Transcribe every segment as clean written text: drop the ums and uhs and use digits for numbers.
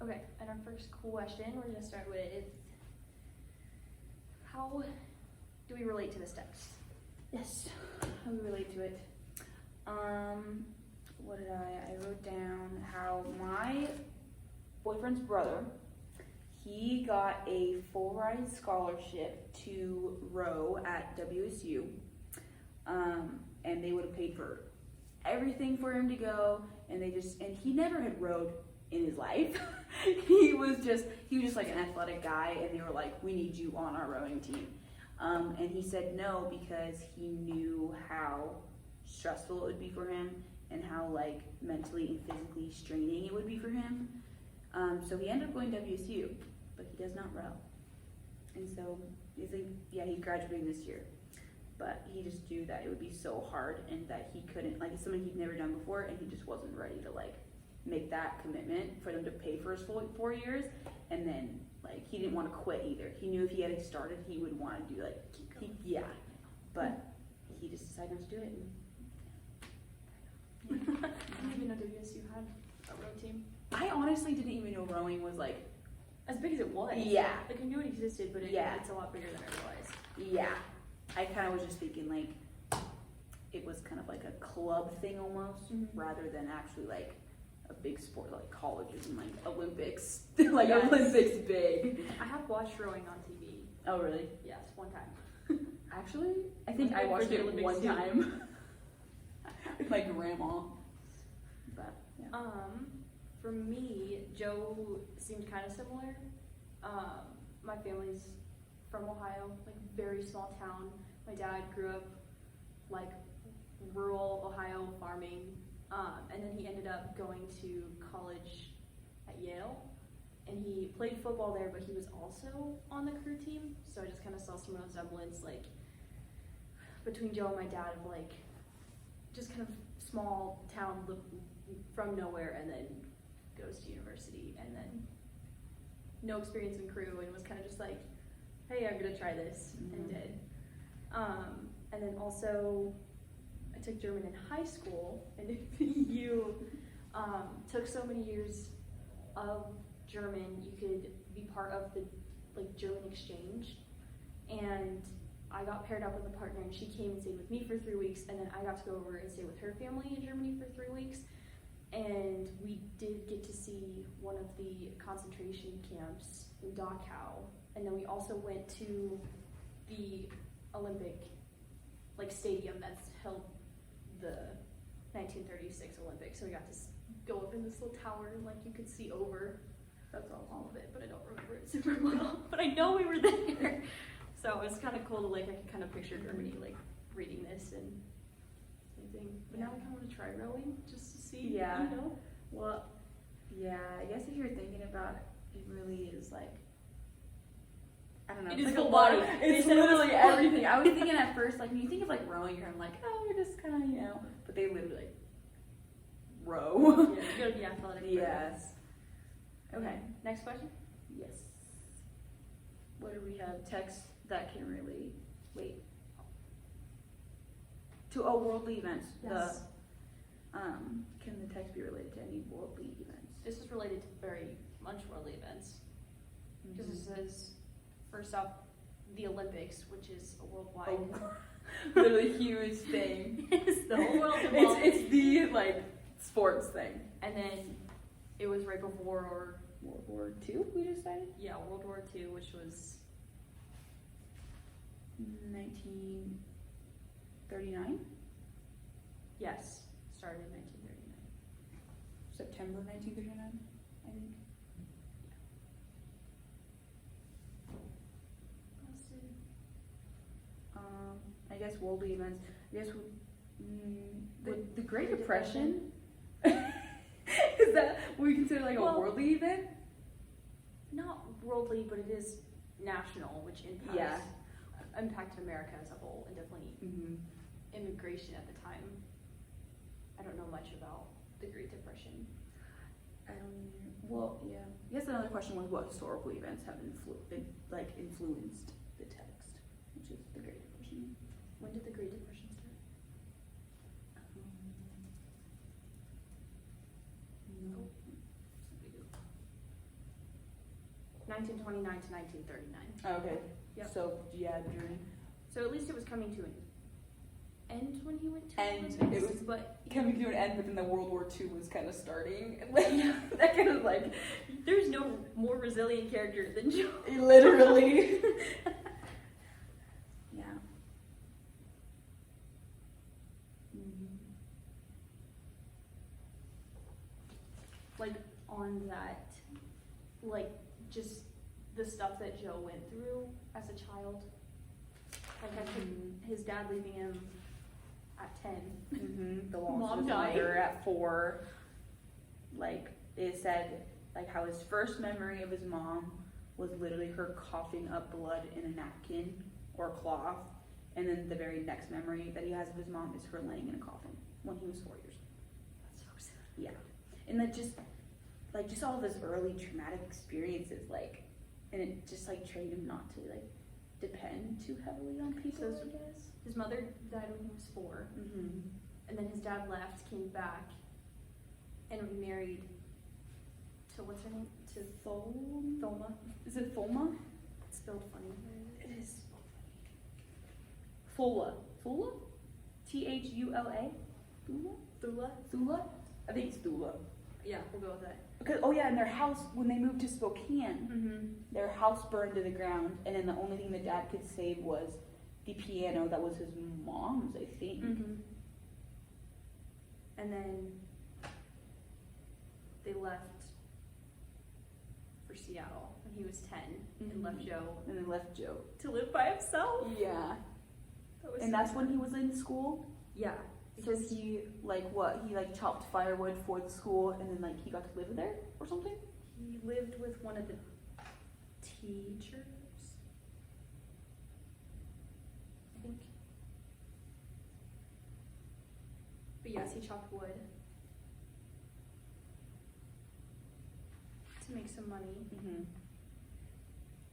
Okay, and our first question, we're gonna start with, how do we relate to this text? Yes, how we relate to it. What did I wrote down how my boyfriend's brother, he got a full ride scholarship to row at WSU, and they would have paid for everything for him to go, and he never had rowed in his life. he was just like an athletic guy, and they were like, we need you on our rowing team. And he said no because he knew how stressful it would be for him and how like mentally and physically straining it would be for him. So he ended up going to WSU, but he does not row. And so he's graduating this year. But he just knew that it would be so hard and that he couldn't, like, it's something he'd never done before, and he just wasn't ready to like make that commitment for them to pay for his full 4 years. And then like he didn't want to quit either. He knew if he had started, he would want to do like but he just decided not to do it. I didn't even know WSU had a row team. I honestly didn't even know rowing was like As big as it was. Yeah. Like I knew it existed, but it's a lot bigger than I realized. Yeah. I kind of was just thinking like it was kind of like a club thing almost, rather than actually like a big sport like colleges and like Olympics. like Yes. Olympics big. I have watched rowing on TV. Oh really? Yes, one time. Actually, I think I For watched the it Olympics one too. time with my grandma. But yeah. For me, Joe seemed kind of similar. My family's from Ohio, like very small town. My dad grew up like rural Ohio farming, and then he ended up going to college at Yale, and he played football there, but he was also on the crew team. So I just kind of saw some resemblance, like between Joe and my dad, of like just kind of small town from nowhere, and then goes to university, and then no experience in crew, and was kind of just like, hey, I'm gonna try this, and did. And then also, I took German in high school, and if you took so many years of German, you could be part of the like German exchange, and I got paired up with a partner, and she came and stayed with me for 3 weeks, and then I got to go over and stay with her family in Germany for 3 weeks. And we did get to see one of the concentration camps in Dachau, and then we also went to the Olympic like stadium that's held the 1936 Olympics. So we got to go up in this little tower, and like you could see over. That's all of it, but I don't remember it super well. But I know we were there, so it's kind of cool to like I can kind of picture Germany like reading this and thing. But now I kind of want to try rowing just to see. Yeah. You know? Well, yeah, I guess if you're thinking about it, it really is like, I don't know. It It's is like full a lot. body. It's They said it was literally full. everything. I was thinking at first, like, when you think of like rowing, you're like, oh, you're just kind of, you know, but they literally like row. Yeah, you gotta be athletic. Yes. Okay. Next question. Yes. What do we have? Text that can really to worldly events. Yes. Can the text be related to any worldly events? This is related to very much worldly events. Because it says, first off, the Olympics, which is a worldwide. Literally huge thing. It's the whole world involved. It's the like sports thing. And then it was right before World War II. We decided. Yeah, World War II, which was 1939. yes, started in 1939. September 1939, I think. I guess worldly events. I guess the Great Depression. Is that what we consider like a worldly event? Not worldly, but it is national, which impacted America as a whole, and definitely immigration at the time. I don't know much about the Great Depression. Well, yeah. I guess another question was what historical events have influenced the text, which is the Great Depression. When did the Great Depression start? No. 1929 to 1939. Okay. Yep. So yeah, during So at least it was coming to an end when he went to End. Olympics, It was but coming to an end, but then the World War II was kind of starting. that kind of like, there's no more resilient character than Joe. Literally. Yeah. Like on that, like just the stuff that Joe went through as a child. Like I could, his dad leaving him at 10. The loss Mom of his died. mother at 4. Like it said, like how his first memory of his mom was literally her coughing up blood in a napkin or cloth, and then the very next memory that he has of his mom is her laying in a coffin when he was 4 years. That's so sad. Yeah, and that just all of his early traumatic experiences, like, and it just like trained him not to like depend too heavily on people. So I guess. his mother died when he was 4, and then his dad left, came back, and remarried to what's her name? To Thelma. Is it Thelma? It's spelled funny. It is. Thula. Thula? Thula? Thula? Thula? Thula? I think it's Thula. Yeah, we'll go with that. Because, oh yeah, and their house, when they moved to Spokane, Mm-hmm. their house burned to the ground, and then the only thing the dad could save was the piano that was his mom's, I think. Mm-hmm. And then they left for Seattle when he was 10 and left Joe And then left Joe. to live by himself. Yeah. That was And so that's when sad. he was in school? Yeah. So Because he, like, what? He, like, chopped firewood for the school, and then, like, he got to live there or something? he lived with one of the teachers, I think. But yes, he chopped wood to make some money. Mm-hmm.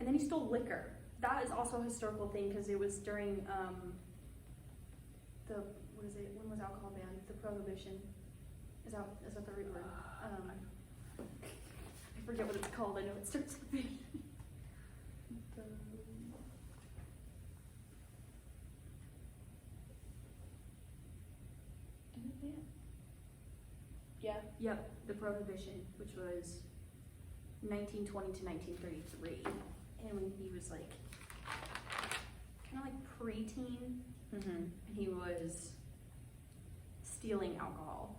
And then he stole liquor. That is also a historical thing because it was during the, what is it? When was alcohol banned? The Prohibition. Is that the right word? I forget what it's called. I know it starts with B. Yeah. Yep, the Prohibition, which was 1920 to 1933, and when he was like kind of like preteen, Mm-hmm. and he was stealing alcohol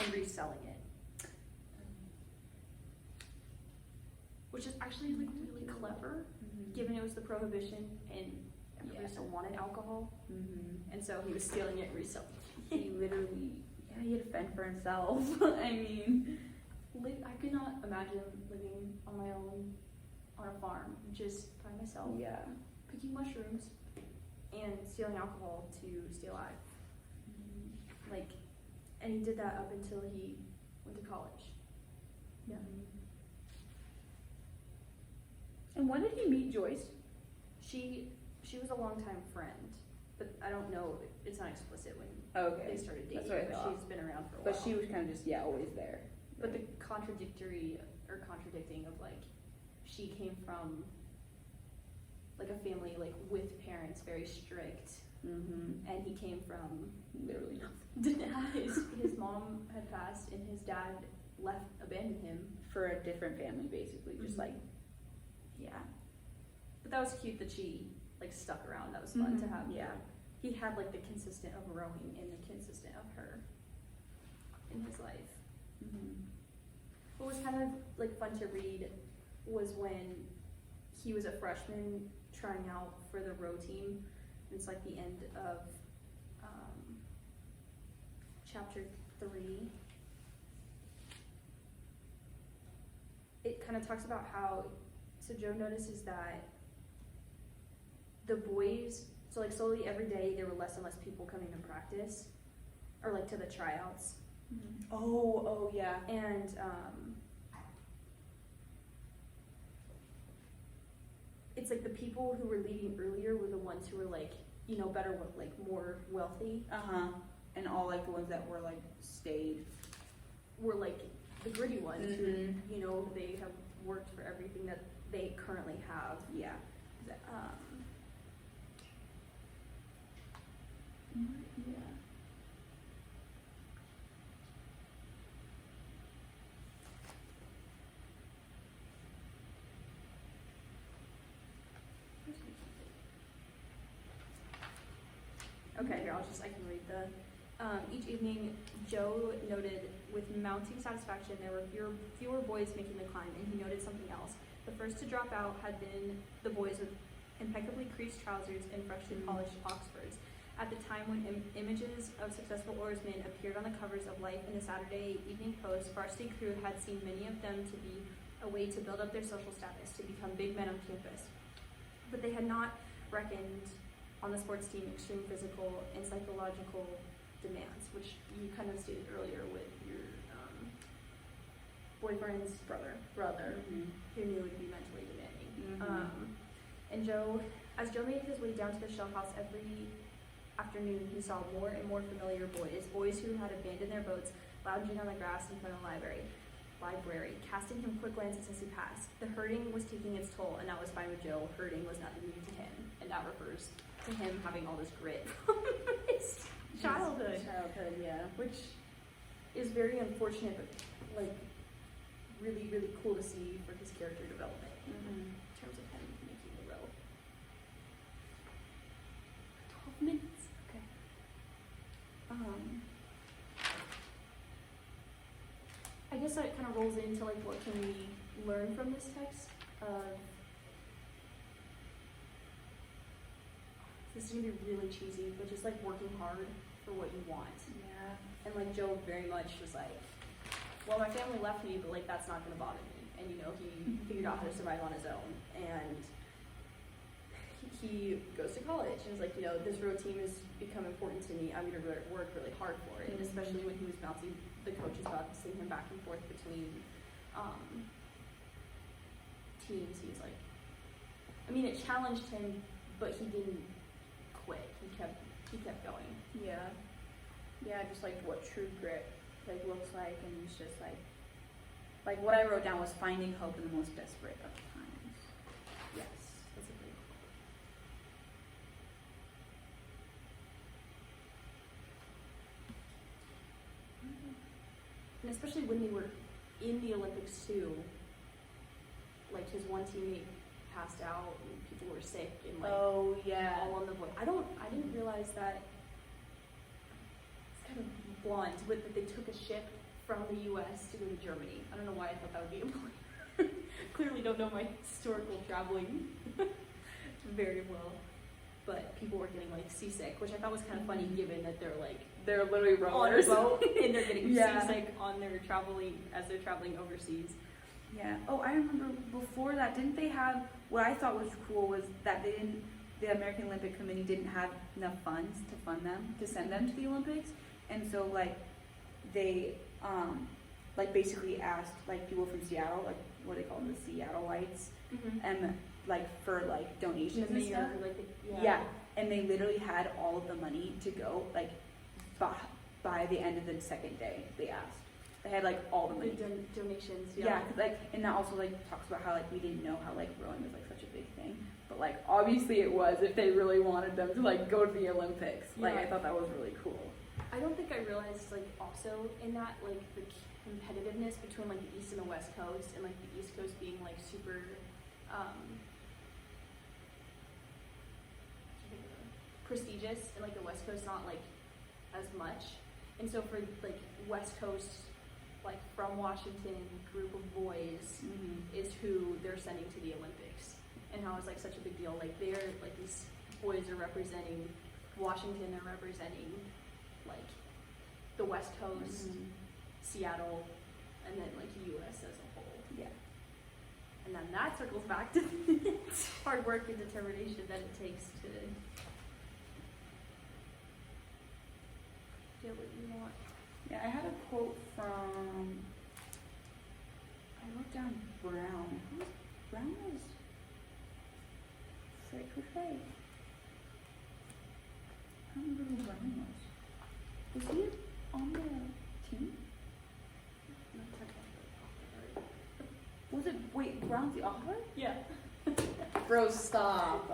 and reselling it, which is actually like really clever, given it was the Prohibition and everybody still wanted alcohol, Mm-hmm. and so he was stealing it and reselling it. He literally, yeah, he had to fend for himself. I mean, I could not imagine living on my own on a farm, just by myself, yeah. picking mushrooms and stealing alcohol to stay alive. Like, and he did that up until he went to college. Yeah. And when did he meet Joyce? She was a longtime friend, but I don't know. It's not explicit when Okay. they started dating. That's what I but thought. she's been around for a But while. she was kind of just, yeah, always there. But the contradicting of like, she came from like a family like with parents very strict, Mm-hmm. and he came from Literally nothing. didn't have his mom had passed and his dad abandoned him. For a different family, basically. Just Mhm. like, yeah. But that was cute that she like stuck around. That was fun to have. Yeah. He had like the consistent of rowing and the consistent of her in his life. Mm-hmm. What was kind of like fun to read was when he was a freshman trying out for the row team. It's like the end of chapter 3. It kind of talks about how, so Joe notices that the boys, so like slowly every day there were less and less people coming to practice or like to the tryouts. Mm-hmm. Oh, yeah. And it's like the people who were leaving earlier were the ones who were like, you know, better, like more wealthy, Uh-huh. And all, like, the ones that were, like, stayed. were like the gritty ones who, Mhm. you know, they have worked for everything that they currently have. Yeah. Yeah. Okay, here, I can read the, each evening, Joe noted with mounting satisfaction there were fewer boys making the climb, and he noted something else. The first to drop out had been the boys with impeccably creased trousers and freshly polished Oxfords. At the time when images of successful oarsmen appeared on the covers of Life and the Saturday Evening Post, varsity crew had seen many of them to be a way to build up their social status, to become big men on campus. But they had not reckoned on the sports team extreme physical and psychological demands, which you kind of stated earlier with your boyfriend's brother Mm-hmm. who knew it would be mentally demanding. Mm-hmm. And as Joe made his way down to the shell house every afternoon, he saw more and more familiar boys who had abandoned their boats, lounging on the grass in front of the library, casting him quick glances as he passed. The herding was taking its toll, and that was fine with Joe. Herding was nothing new to him, and that refers to him having all this grit from his childhood, Yeah. which is very unfortunate, but like really, really cool to see for his character development Mm-hmm. in terms of him making the row. 12 minutes. Okay. I guess that kind of rolls into like what can we learn from this text? This is gonna be really cheesy, but just like working hard for what you want. Yeah. And like Joe very much was like, well, my family left me, but like that's not gonna bother me. And you know, he figured out how to survive on his own. And he goes to college and is like, you know, this road team has become important to me. I'm gonna work really hard for it. And especially when he was bouncing the coaches bouncing him back and forth between teams, he was like, I mean, it challenged him, but he didn't quit. He kept going. Yeah. Yeah, just like what true grit like looks like, and it's just like what I wrote down was finding hope in the most desperate of times. Yes, that's a great quote. And especially when they were in the Olympics too, like his one teammate passed out and people were sick and like Oh yeah. all on the voice. I didn't realize that. It's kind of blunt, but that they took a ship from the U.S. to go to Germany. I don't know why I thought that would be important. Clearly don't know my historical traveling very well, but people were getting like seasick, which I thought was kind of funny given that they're literally on a rollers. boat and they're getting Yeah. seasick on their traveling as they're traveling overseas. Yeah. Oh, I remember before that, didn't they have, what I thought was cool was that the American Olympic Committee didn't have enough funds to fund them, to send them to the Olympics. And so like they like basically asked like people from Seattle, like what do they call them, the Seattleites, and like for like donations and stuff. Yeah. And they literally had all of the money to go like by the end of the second day. They asked. They had like all the money. Donations. Yeah, 'cause, like, and that also like talks about how like we didn't know how like rowing was like such a big thing, but like obviously it was if they really wanted them to like go to the Olympics. Like Yeah. I thought that was really cool. I don't think I realized like also in that like the competitiveness between like the East and the West Coast, and like the East Coast being like super prestigious, and like the West Coast not like as much. And so for like West Coast, like from Washington group of boys is who they're sending to the Olympics, and how it's like such a big deal. Like they're like these boys are representing Washington, they're representing like the West Coast, Seattle, and then like the U.S. as a whole. Yeah. And then that circles back to hard work and determination that it takes to get what you want. Yeah, I had a quote from, I wrote down Brown. Brown was, frick, who's right? I don't remember who Brown was. Was he on the team? Was it, wait, Bronzy Oliver? Yeah. Bro, stop.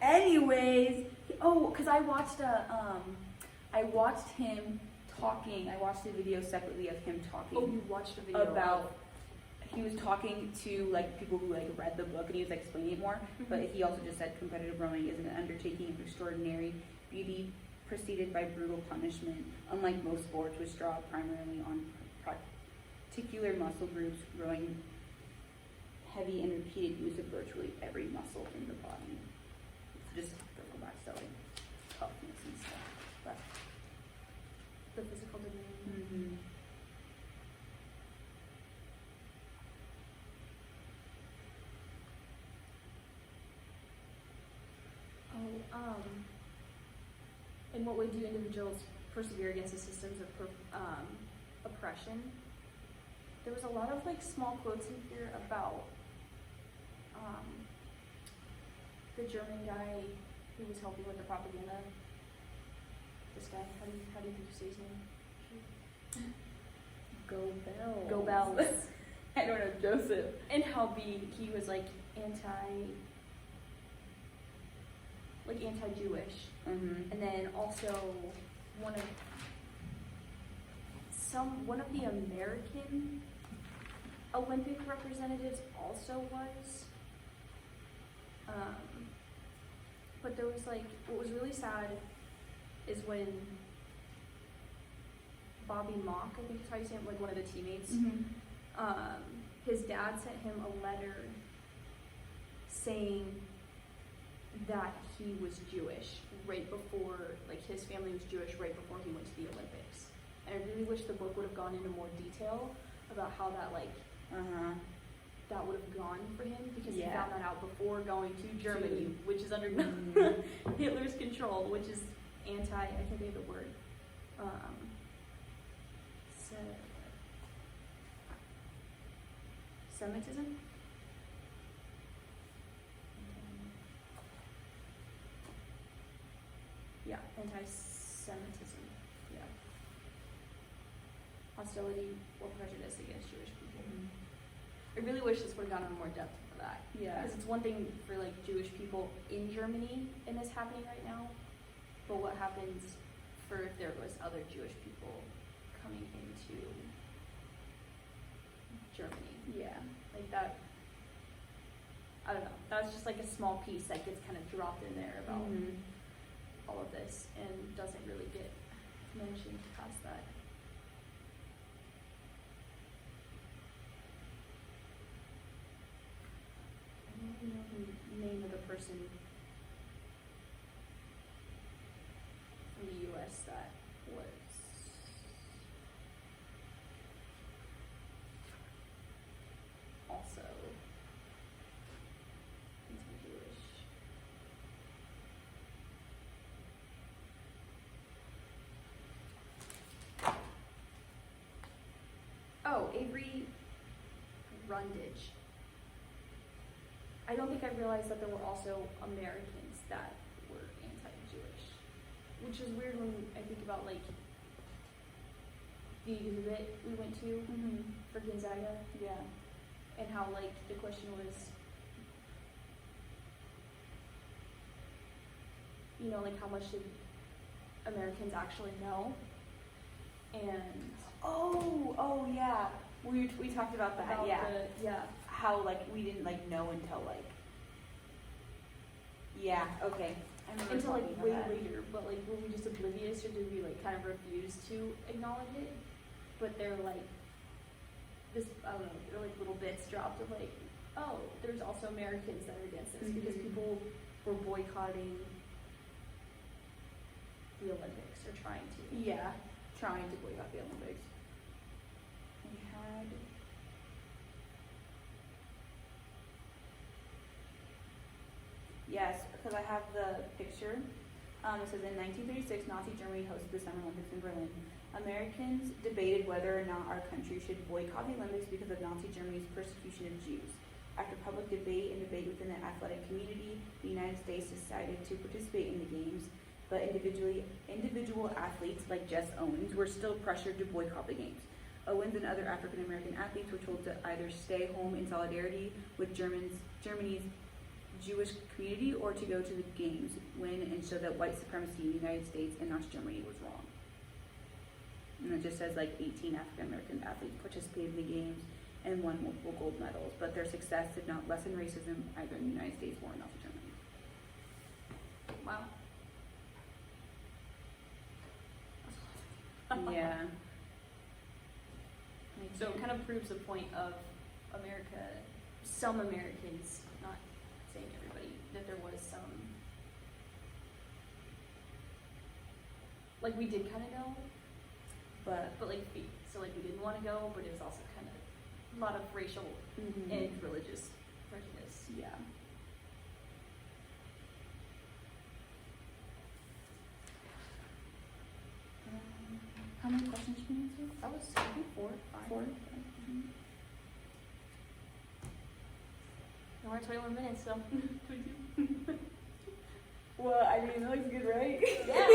Anyways, because I watched him talking. I watched a video separately of him talking. Oh, you watched a video about. He was talking to like people who like read the book, and he was explaining it more. Mm-hmm. But he also just said competitive rowing is an undertaking of extraordinary beauty, preceded by brutal punishment. Unlike most sports, which draw primarily on particular muscle groups, rowing heavy and repeated use of virtually every muscle in the body. It's just go back to like toughness and stuff. But the physical demeanor. mm-hmm. In what way do individuals persevere against the systems of oppression? There was a lot of like small quotes in here about the German guy who was helping with the propaganda. This guy, how do you think you say his name? Go Bells. Go Bells. I don't know, Joseph. And how he was like anti-Jewish. Mm-hmm. And then also one of the American Olympic representatives also was. But there was like, what was really sad is when Bobby Mock, I think is how you say it, like one of the teammates, his dad sent him a letter saying that he was Jewish right before, like his family was Jewish right before he went to the Olympics. And I really wish the book would have gone into more detail about how that like that would have gone for him, because he found that out before going to Germany, which is under Hitler's control, which is I can't think of the word. Semitism? Yeah, anti-Semitism. Yeah. Hostility or prejudice against Jewish people. I really wish this would have gone into more depth for that. Yeah. Because it's one thing for like Jewish people in Germany and this happening right now, but what happens for if there was other Jewish people coming into Germany? Yeah. Like that, I don't know. That's just like a small piece that gets kind of dropped in there about all of this and doesn't really get mentioned past that. I don't even know the name of the person from the U.S. that was also anti-Jewish. Oh, Avery Brundage. I don't think I realized that there were also Americans that were anti-Jewish, which is weird when I think about like the exhibit we went to for Gonzaga. Yeah. And how like the question was, you know, like how much did Americans actually know? And oh yeah, we talked about that. Yeah. How like we didn't like know until like. Yeah. Okay. I remember Until like talking way about that. later, but like were we just oblivious, or did we like kind of refuse to acknowledge it? But they're like this, I don't know, they're like little bits dropped of like, oh, there's also Americans that are against this because people were boycotting the Olympics or trying to. Yeah, trying to boycott the Olympics. We had. Yes, because I have the picture. It says in 1936, Nazi Germany hosted the Summer Olympics in Berlin. Americans debated whether or not our country should boycott the Olympics because of Nazi Germany's persecution of Jews. After public debate and debate within the athletic community, the United States decided to participate in the games, but individual athletes like Jess Owens were still pressured to boycott the games. Owens and other African American athletes were told to either stay home in solidarity with Germany's Jewish community or to go to the games, win, and show that white supremacy in the United States and Nazi Germany was wrong. And it just says like 18 African American athletes participated in the games and won multiple gold medals, but their success did not lessen racism either in the United States or in Nazi Germany. Wow. Yeah. So it kind of proves the point of America, some Americans, not saying everybody, that there was some, like we did kind of know, But like we didn't want to go, but it was also kind of a lot of racial and religious prejudice. yeah. How many questions can you answer? That was, I think, 4, 5. 4. No, we're at 21 minutes, so. Well, I mean, it looks good, right? Yeah,